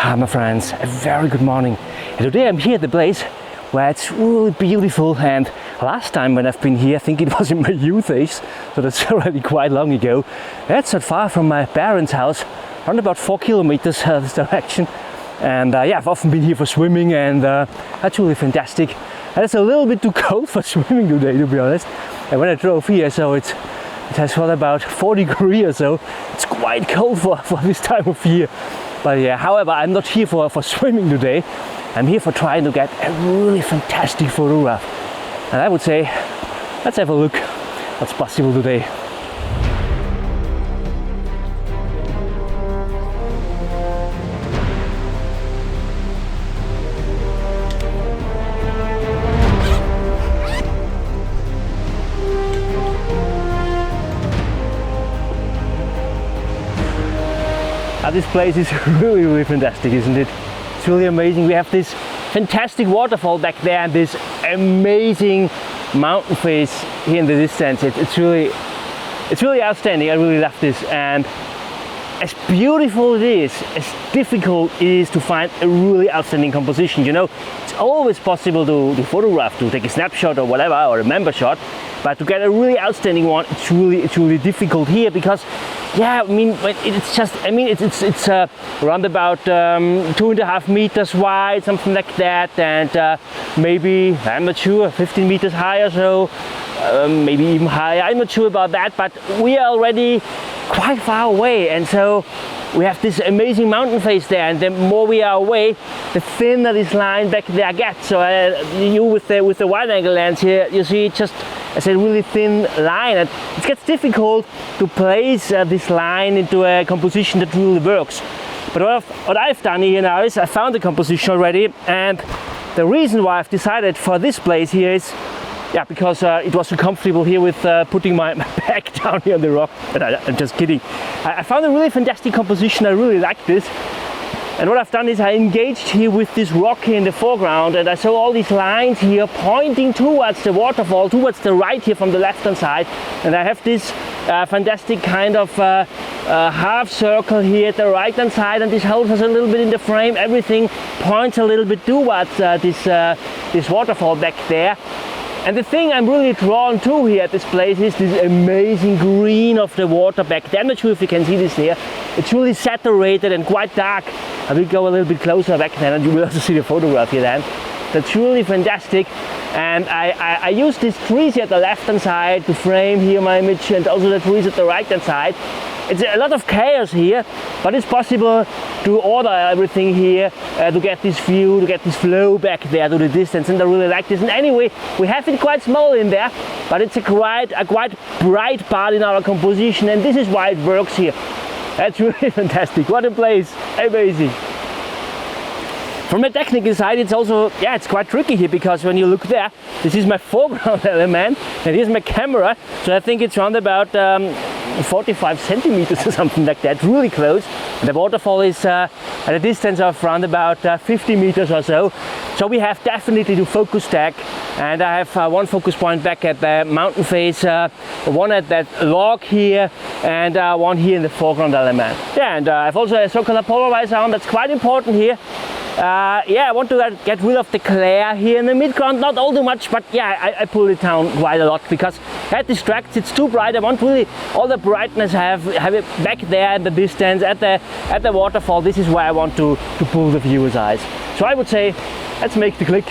Hi my friends, a very good morning. And today I'm here at the place where it's really beautiful, and last time when I've been here, I think it was in my youth age, so that's already quite long ago. That's not far from my parents' house, around about 4 kilometers this direction. And yeah, I've often been here for swimming, and that's really fantastic. And it's a little bit too cold for swimming today, to be honest. And when I drove here, so it has got about 4 degrees or so. It's quite cold for this time of year. But yeah, however, I'm not here for swimming today. I'm here for trying to get a really fantastic photograph. And I would say, let's have a look what's possible today. This place is really fantastic, isn't it? It's really amazing. We have this fantastic waterfall back there and this amazing mountain face here in the distance. It's really outstanding. I really love this. And as beautiful it is, as difficult it is to find a really outstanding composition. You know, it's always possible to photograph, to take a snapshot or whatever, or a member shot, but to get a really outstanding one, it's really difficult here because, yeah, I mean, it's around about 2.5 meters wide, something like that, and maybe, I'm not sure, 15 meters high or so, maybe even higher. I'm not sure about that, but we are already quite far away, and so we have this amazing mountain face there, and the more we are away, the thinner this line back there gets. So you with the wide angle lens here, you see just as a really thin line, and it gets difficult to place this line into a composition that really works. But what I've done here now is I found the composition already, and the reason why I've decided for this place here is, yeah, because it was so comfortable here with putting my back down here on the rock. But I'm just kidding. I found a really fantastic composition. I really like this. And what I've done is I engaged here with this rock here in the foreground, and I saw all these lines here pointing towards the waterfall, towards the right here from the left-hand side. And I have this fantastic kind of half circle here at the right-hand side, and this holds us a little bit in the frame. Everything points a little bit towards this waterfall back there. And the thing I'm really drawn to here at this place is this amazing green of the water back there. I'm not sure if you can see this here. It's really saturated and quite dark. I will go a little bit closer back then, and you will also see the photograph here then. That's really fantastic. And I use these trees here at the left-hand side to frame here my image, and also the trees at the right-hand side. It's a lot of chaos here, but it's possible to order everything here to get this view, to get this flow back there to the distance, and I really like this. And anyway, we have it quite small in there, but it's a quite bright part in our composition, and this is why it works here. That's really fantastic. What a place, amazing. From the technical side, it's also, yeah, it's quite tricky here, because when you look there, this is my foreground element, and here's my camera, so I think it's around about 45 centimeters or something like that, really close. And the waterfall is at a distance of around about 50 meters or so. So we have definitely to focus tag, and I have one focus point back at the mountain face, one at that log here, and one here in the foreground element. Yeah, and I've also a circular polarizer on, that's quite important here. Yeah, I want to get rid of the glare here in the midground, not all too much, but yeah, I pull it down quite a lot because that distracts. It's too bright. I want really all the brightness have it back there in the distance at the waterfall. This is where I want to pull the viewer's eyes. So I would say, let's make the click.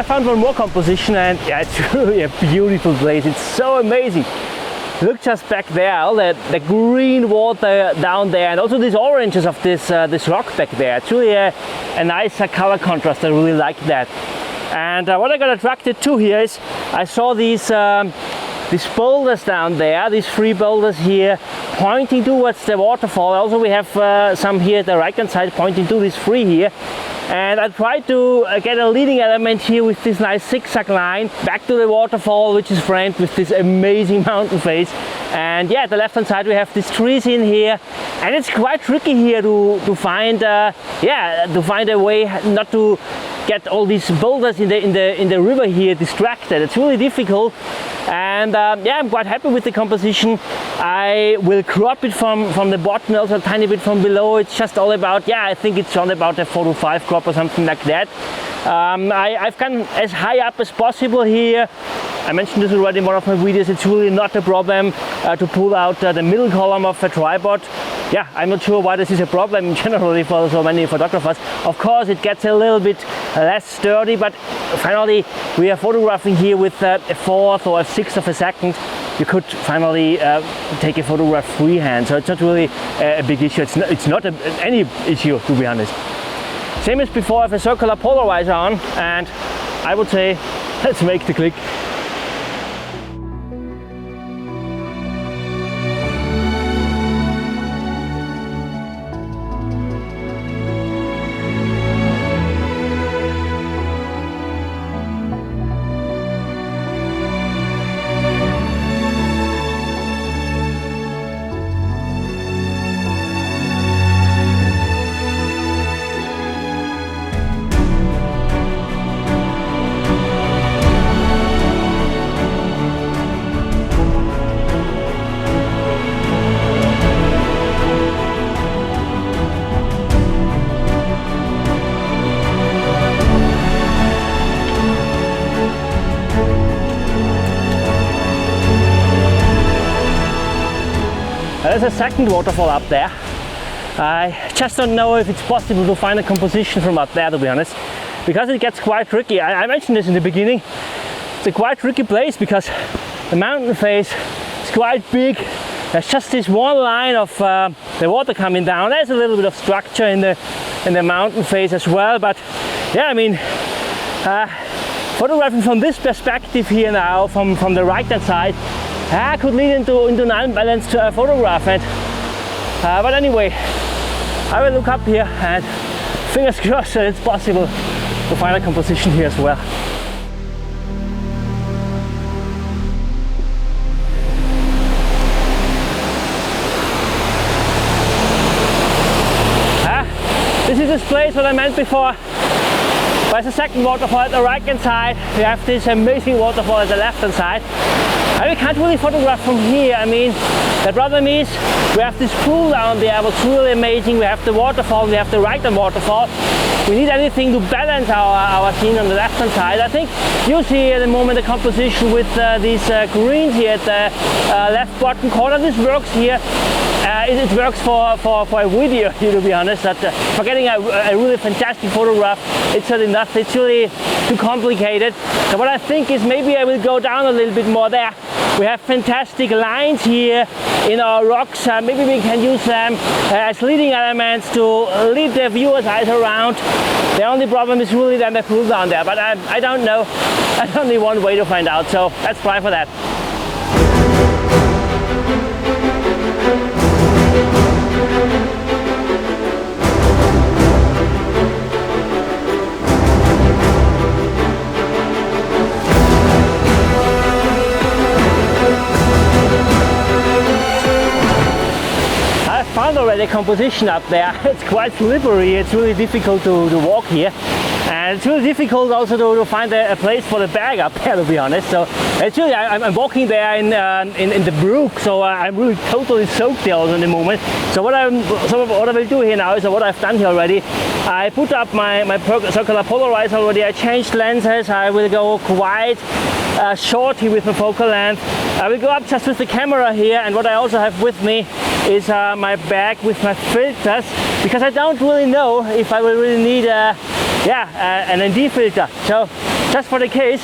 I found one more composition, and yeah, it's really a beautiful place. It's so amazing. look just back there, all the green water down there, and also these oranges of this rock back there. It's really a nice color contrast. I really like that. And what I got attracted to here is I saw these boulders down there, these 3 boulders here pointing towards the waterfall. Also we have some here at the right hand side pointing to these 3 here. And I tried to get a leading element here with this nice zigzag line back to the waterfall, which is framed with this amazing mountain face. And yeah, at the left hand side we have these trees in here, and it's quite tricky here to find a way not to get all these boulders in the river here distracted. It's really difficult. And yeah, I'm quite happy with the composition. I will crop it from the bottom, also a tiny bit from below. It's just all about, yeah, I think it's on about a 4 to 5 crop or something like that. I've gone as high up as possible here. I mentioned this already in one of my videos. It's really not a problem to pull out the middle column of a tripod. Yeah, I'm not sure why this is a problem generally for so many photographers. Of course, it gets a little bit less sturdy, but finally we are photographing here with a 1/4 or a 1/6 of a second. You could finally take a photograph freehand, so it's not really a big issue. It's not any issue, to be honest. Same as before, I have a circular polarizer on, and I would say let's make the click. There's a second waterfall up there. I just don't know if it's possible to find a composition from up there, to be honest, because it gets quite tricky. I mentioned this in the beginning. It's a quite tricky place because the mountain face is quite big. There's just this one line of the water coming down. There's a little bit of structure in the mountain face as well, but yeah, I mean, photographing from this perspective here now, from the right hand side, could lead into an unbalanced photograph. And but anyway, I will look up here and fingers crossed that it's possible to find a composition here as well. This is this place what I meant before. There's a second waterfall at the right hand side. We have this amazing waterfall at the left hand side. And we can't really photograph from here. I mean, the problem is we have this pool down there, what's really amazing. We have the waterfall, we have the right hand waterfall. We need anything to balance our scene on the left hand side. I think you see at the moment the composition with these greens here at the left bottom corner. This works here. It works for a video here, to be honest. That for getting a really fantastic photograph, it's not enough. It's really too complicated. So what I think is maybe I will go down a little bit more there. We have fantastic lines here in our rocks. Maybe we can use them as leading elements to lead the viewer's eyes around. The only problem is really then the pool down there, but I don't know. There's only one way to find out, so let's try for that. Found already a composition up there. It's quite slippery. It's really difficult to walk here, and it's really difficult also to find a place for the bag up there, to be honest. So actually I'm walking there in the brook, so I'm really totally soaked there also in the moment. So what I will do here now is what I've done here already. I put up my circular polarizer already. I changed lenses. I will go quite short here with my focal length. I will go up just with the camera here, and what I also have with me is my bag with my filters, because I don't really know if I will really need an ND filter. So just for the case,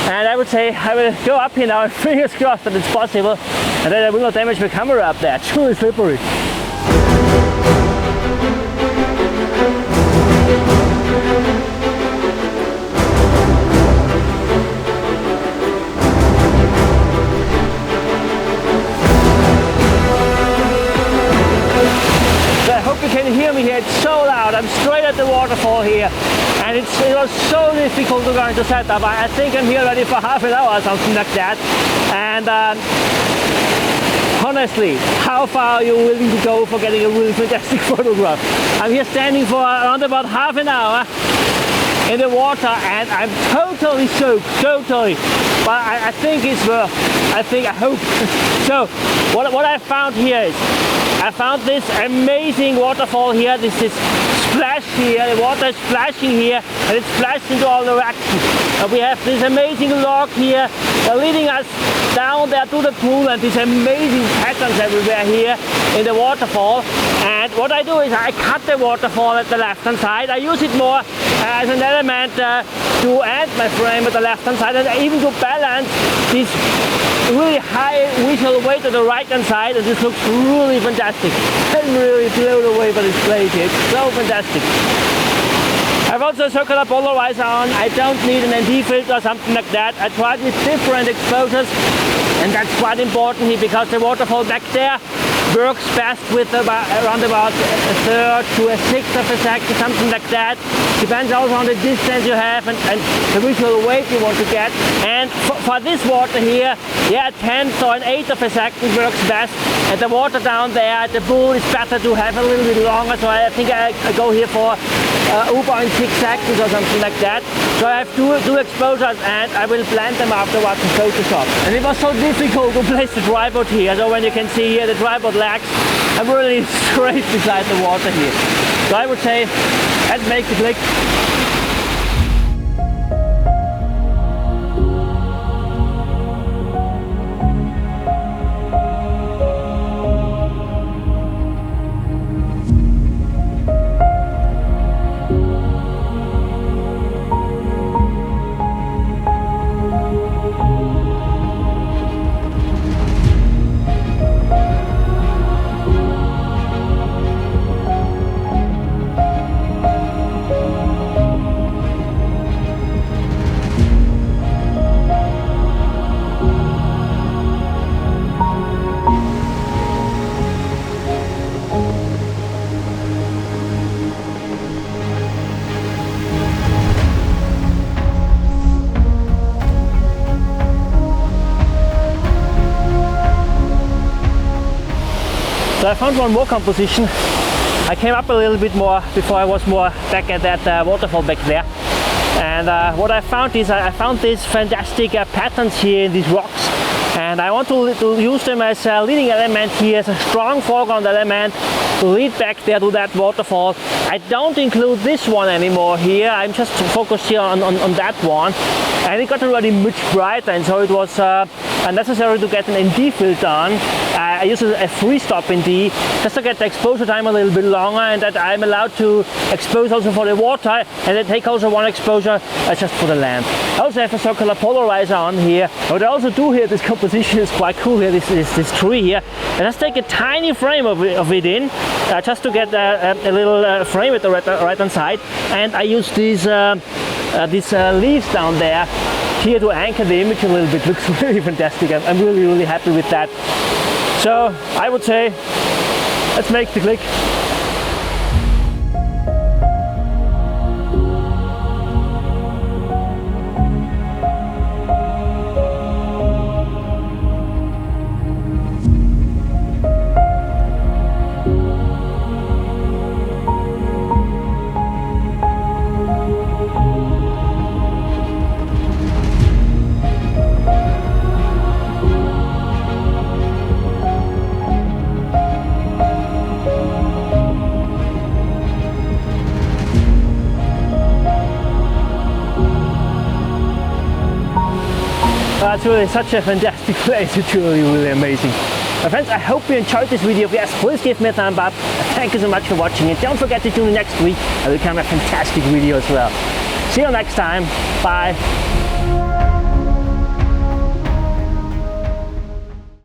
and I would say I will go up here now and fingers crossed that it's possible And then I will not damage my camera up there. It's really slippery. I hope you can hear me here. It's so loud. I'm straight at the waterfall here, and it was so difficult to go into setup. I think I'm here already for half an hour or something like that. And honestly, how far are you willing to go for getting a really fantastic photograph? I'm here standing for around about half an hour in the water, and I'm totally soaked, totally. But I think it's worth. I hope. So what I found here is, I found this amazing waterfall here. This splash here. The water is splashing here, and it's splashed into all directions. And we have this amazing log here leading us down there to the pool, and these amazing patterns everywhere here in the waterfall. And what I do is I cut the waterfall at the left hand side. I use it more as an element to end my frame at the left hand side, and even to balance this really high visual weight to the right hand side, and this looks really fantastic. I'm really blown away by this place here. It's so fantastic. I've also a circular polarizer on. I don't need an ND filter or something like that. I tried with different exposures, and that's quite important here because the waterfall back there works best with around about a third to a sixth of a second, something like that. Depends also on the distance you have and the visual weight you want to get. And for this water here, yeah, a tenth or an eighth of a second works best. And the water down there at the pool is better to have a little bit longer, so I think I go here for 0.6 seconds or something like that. So I have two exposures, and I will blend them afterwards in Photoshop. And it was so difficult to place the tripod here, so when you can see here the tripod lags, I'm really straight beside the water here. So I would say, let's make the click. So I found one more composition. I came up a little bit more before I was more back at that waterfall back there. And what I found is I found these fantastic patterns here in these rocks. And I want to use them as a leading element here, as a strong foreground element to lead back there to that waterfall. I don't include this one anymore here. I'm just focused here on that one. And it got already much brighter, and so it was unnecessary to get an ND filter on. I use a free stop ND just to get the exposure time a little bit longer, and that I'm allowed to expose also for the water, and then take also one exposure just for the land. I also have a circular polarizer on here. What I also do here, this composition is quite cool here, this tree here. I just take a tiny frame of it in, just to get a little frame at the right hand side, and I use these leaves down there here to anchor the image a little bit. Looks really fantastic. I'm really happy with that. So I would say, let's make the click. It's really such a fantastic place. It's really amazing. My friends, I hope you enjoyed this video. If yes, please give me a thumb up. Thank you so much for watching, and don't forget to tune in next week. I will come a fantastic video as well. See you next time. Bye.